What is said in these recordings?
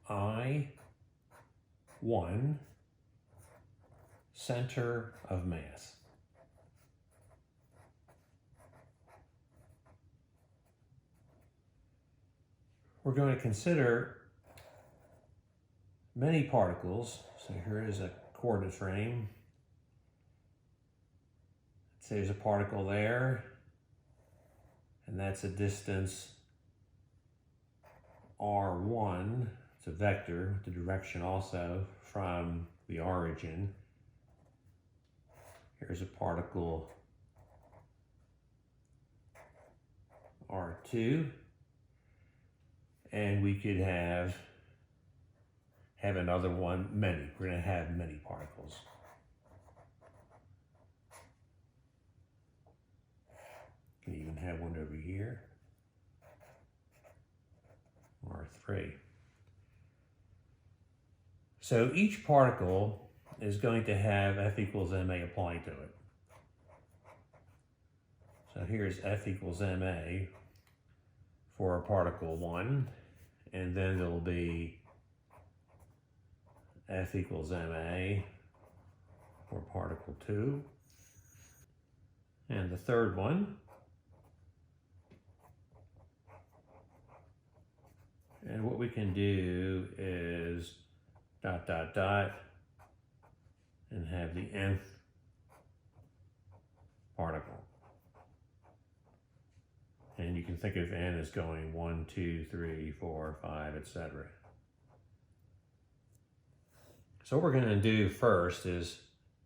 I1 center of mass. We're going to consider many particles. So here is a coordinate frame. So there's a particle there, and that's a distance r1. It's a vector, the direction also from the origin. Here's a particle r2, and we could have another one, many. We're going to have many particles. You can even have one over here, r3. So each particle is going to have F equals ma applied to it. So here's F equals ma for particle 1, and then there'll be F equals ma for particle 2, and the third one. And what we can do is ... and have the nth particle. And you can think of n as going 1, 2, 3, 4, 5, etc. So what we're going to do first is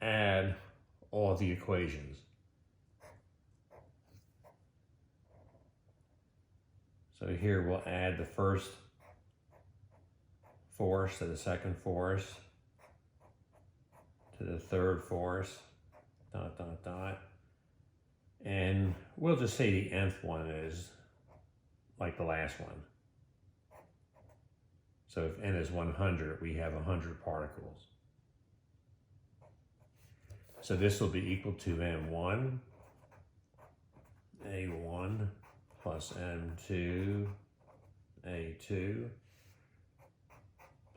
add all of the equations. So here we'll add the first force to the second force to the third force, ... And we'll just say the nth one is like the last one. So if n is 100, we have 100 particles. So this will be equal to m1, a1 plus m2, a2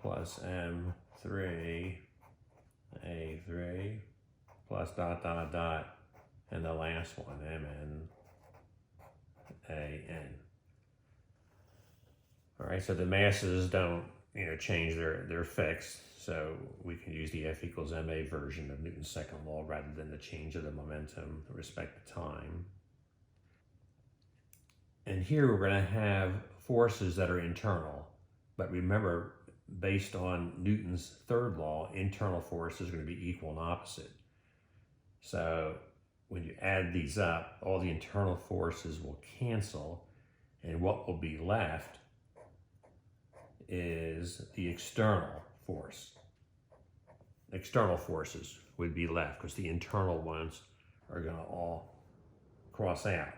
plus m3, a3 plus ... and the last one, mn, an. All right, so the masses don't, change, they're fixed. So we can use the F equals ma version of Newton's second law rather than the change of the momentum with respect to time. And here we're going to have forces that are internal. But remember, based on Newton's third law, internal force is going to be equal and opposite. So when you add these up, all the internal forces will cancel, and what will be left is the external force. External forces would be left because the internal ones are going to all cross out.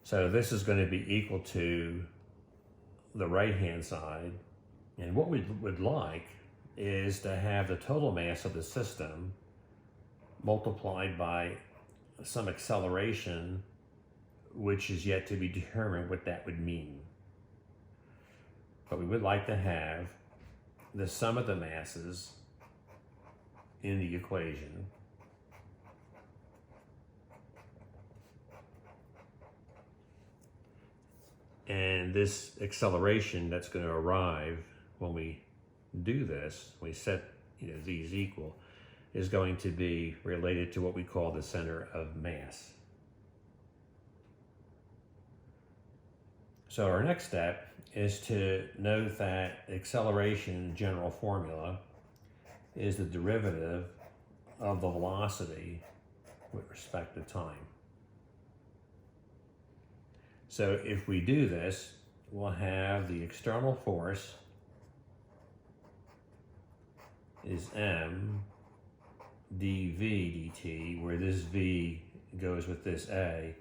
So this is going to be equal to the right-hand side, and what we would like is to have the total mass of the system multiplied by some acceleration, which is yet to be determined what that would mean. But we would like to have the sum of the masses in the equation and this acceleration that's going to arrive when we do this, we set these equal, is going to be related to what we call the center of mass. So our next step is to note that acceleration general formula is the derivative of the velocity with respect to time. So if we do this, we'll have the external force is m dv dt, where this v goes with this a,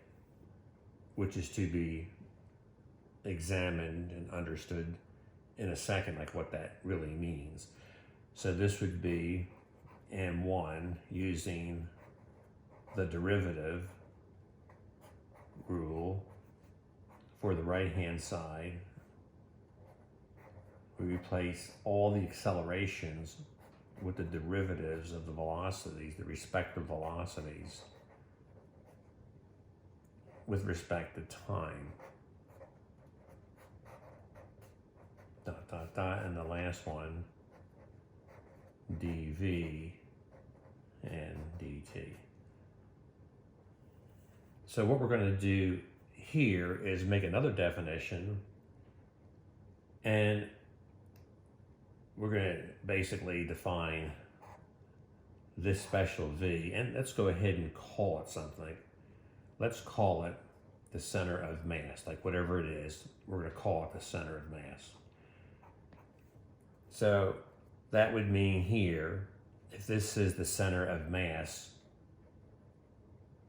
which is to be examined and understood in a second, like what that really means. So this would be m1 using the derivative rule for the right-hand side, we replace all the accelerations with the derivatives of the velocities, the respective velocities, with respect to time. Dot, dot, dot, and the last one, dv and dt. So what we're going to do here is make another definition, and we're going to basically define this special v, and let's go ahead and call it something. Let's call it the center of mass, like whatever it is, we're going to call it the center of mass. So that would mean here, if this is the center of mass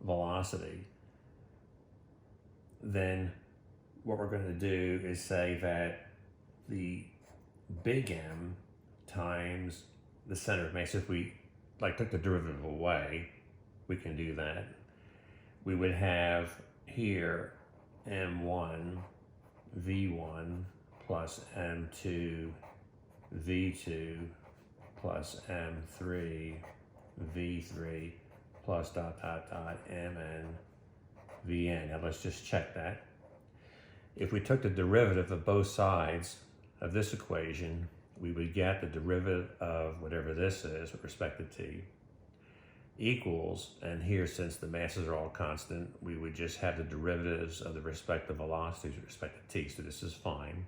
velocity, then what we're going to do is say that the big M times the center of mass, if we took the derivative away, we can do that. We would have here M1 V1 plus M2 V2 plus M3 V3 plus dot dot dot Mn Vn. Now let's just check that. If we took the derivative of both sides of this equation, we would get the derivative of whatever this is with respect to t equals, and here since the masses are all constant, we would just have the derivatives of the respective velocities with respect to t, so this is fine.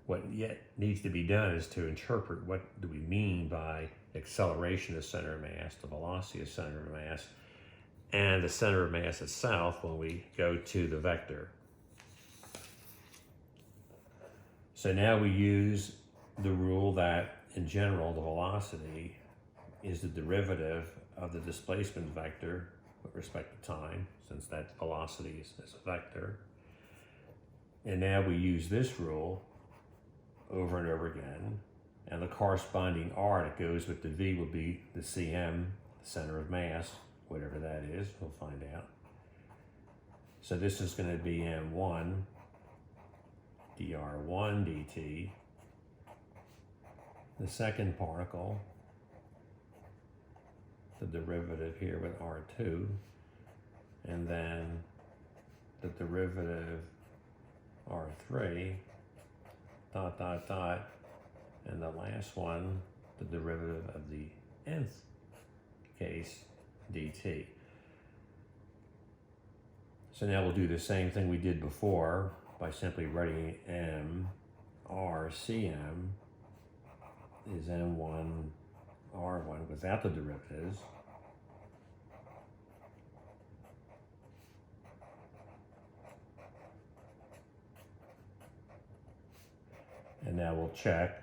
What yet needs to be done is to interpret what do we mean by acceleration of center of mass, the velocity of center of mass, and the center of mass itself when we go to the vector. So now we use the rule that in general the velocity is the derivative of the displacement vector with respect to time, since that velocity is a vector. And now we use this rule over and over again, and the corresponding r that goes with the v will be the cm, the center of mass, whatever that is, we'll find out. So this is going to be m1 dr1 dt, the second particle, the derivative here with r2, and then the derivative r3, dot, dot, dot, and the last one, the derivative of the nth case, dt. So now we'll do the same thing we did before by simply writing m r cm is m1 r1 without the derivatives. And now we'll check.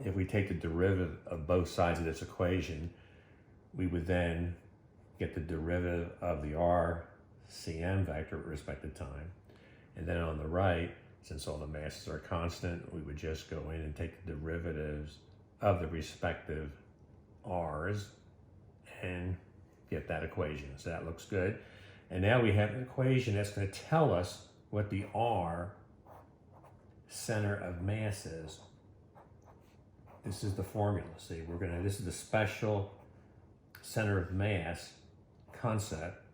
If we take the derivative of both sides of this equation, we would then get the derivative of the RCM vector with respect to time. And then on the right, since all the masses are constant, we would just go in and take the derivatives of the respective R's and get that equation. So that looks good. And now we have an equation that's going to tell us what the R center of mass is. This is the formula. See, this is the special center of mass concept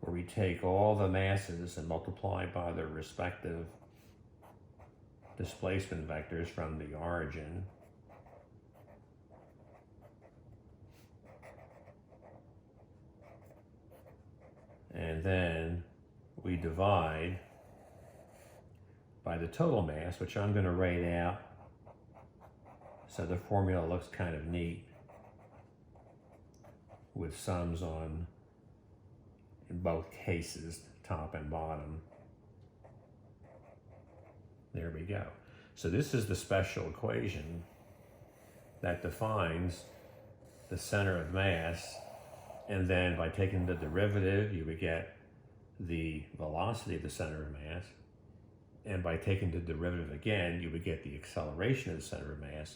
where we take all the masses and multiply by their respective displacement vectors from the origin. And then we divide by the total mass, which I'm going to write out so the formula looks kind of neat with sums on in both cases, top and bottom. There we go. So this is the special equation that defines the center of mass, and then by taking the derivative, you would get the velocity of the center of mass, and by taking the derivative again, you would get the acceleration of the center of mass,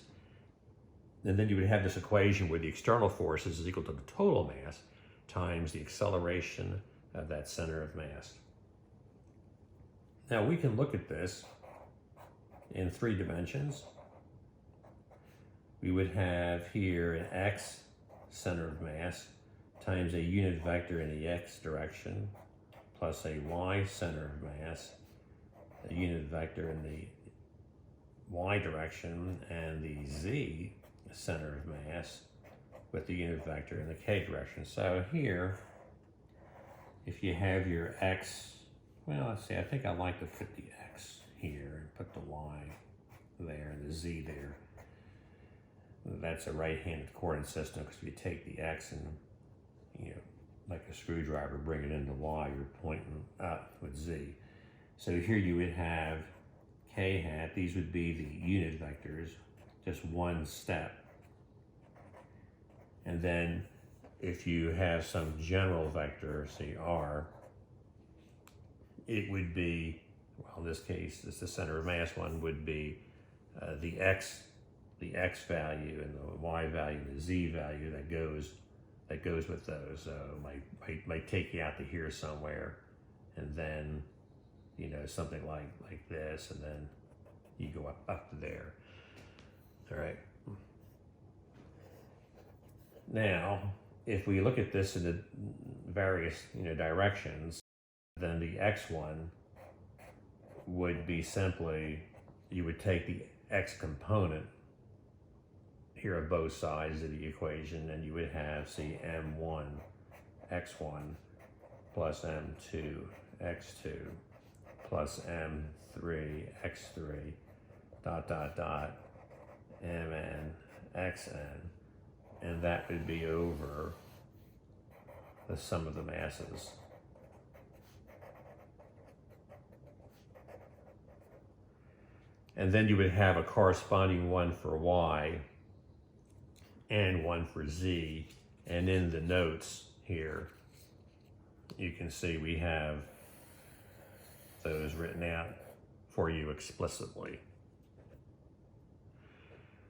and then you would have this equation where the external forces is equal to the total mass times the acceleration of that center of mass. Now we can look at this in 3 dimensions. We would have here an x center of mass times a unit vector in the x direction plus a y center of mass, a unit vector in the y direction, and the z center of mass with the unit vector in the k direction. So here, if you have your x, well, let's see, I think I like to put the x here and put the y there and the z there. That's a right-handed coordinate system, because if you take the x and, like a screwdriver, bring it into y, you're pointing up with z. So here you would have k hat. These would be the unit vectors, just one step. And then if you have some general vector, say r, it would be, well, in this case, it's the center of mass one, would be the x value and the y value and the z value that goes with those. So might take you out to here somewhere, and then something like this, and then you go up to there. All right. Now, if we look at this in the various directions, then the x1 would be simply, you would take the x component here of both sides of the equation, and you would have, see, m1 x1 plus m2 x2 plus m3 x3 dot dot dot mn xn, and that would be over the sum of the masses. And then you would have a corresponding one for y and one for z. And in the notes here, you can see we have those written out for you explicitly.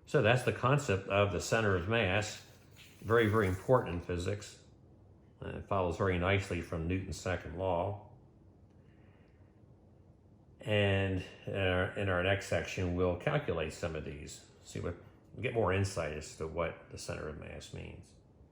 So that's the concept of the center of mass. Very, very important in physics. It follows very nicely from Newton's second law. And in our next section, we'll calculate some of these, get more insight as to what the center of mass means.